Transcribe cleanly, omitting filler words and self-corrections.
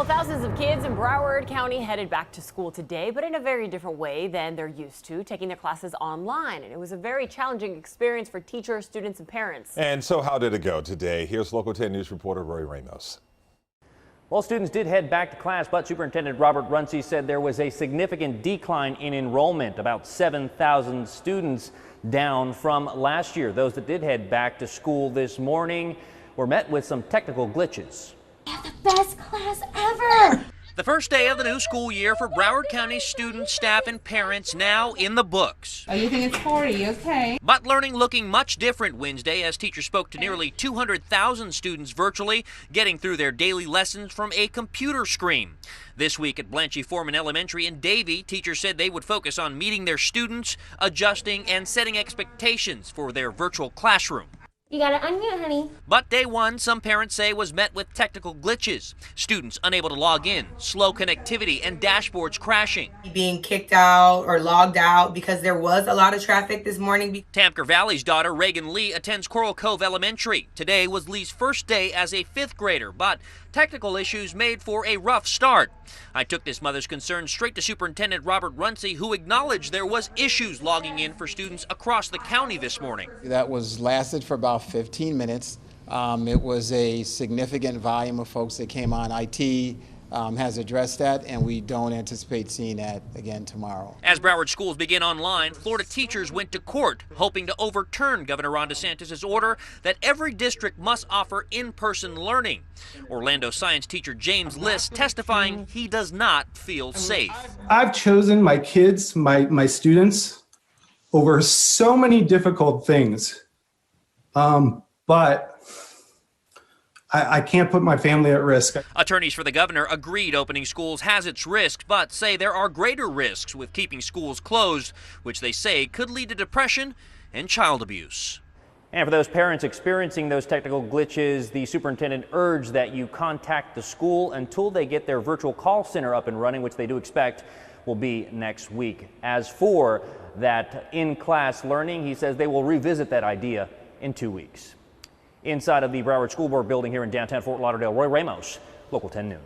Well, thousands of kids in Broward County headed back to school today, but in a very different way than they're used to, taking their classes online. And it was a very challenging experience for teachers, students, and parents. And so how did it go today? Here's Local 10 News reporter Roy Ramos. Well, students did head back to class, but Superintendent Robert Runcie said there was a significant decline in enrollment, about 7,000 students down from last year. Those that did head back to school this morning were met with some technical glitches. We have the best class ever! The first day of the new school year for Broward County students, staff, and parents now in the books. Oh, you think it's 40, okay. But learning looking much different Wednesday as teachers spoke to nearly 200,000 students virtually, getting through their daily lessons from a computer screen. This week at Blanche Foreman Elementary in Davie, teachers said they would focus on meeting their students, adjusting, and setting expectations for their virtual classroom. You gotta unmute, honey. But day one, some parents say, was met with technical glitches. Students unable to log in, slow connectivity, and dashboards crashing. Being kicked out or logged out because there was a lot of traffic this morning. Tamker Valley's daughter, Reagan Lee, attends Coral Cove Elementary. Today was Lee's first day as a fifth grader, but technical issues made for a rough start. I took this mother's concern straight to Superintendent Robert Runcie, who acknowledged there was issues logging in for students across the county this morning. That lasted for about 15 minutes. It was a significant volume of folks that came on. IT has addressed that, and we don't anticipate seeing that again tomorrow. As Broward schools begin online, Florida teachers went to court hoping to overturn Governor Ron DeSantis' order that every district must offer in-person learning. Orlando science teacher James List testifying he does not feel safe. I've chosen my kids, my students, over so many difficult things, but I can't put my family at risk. Attorneys for the governor agreed opening schools has its risks, but say there are greater risks with keeping schools closed, which they say could lead to depression and child abuse. And for those parents experiencing those technical glitches, the superintendent urged that you contact the school until they get their virtual call center up and running, which they do expect will be next week. As for that in-class learning, he says they will revisit that idea in 2 weeks. Inside of the Broward School Board building here in downtown Fort Lauderdale, Roy Ramos, Local 10 News.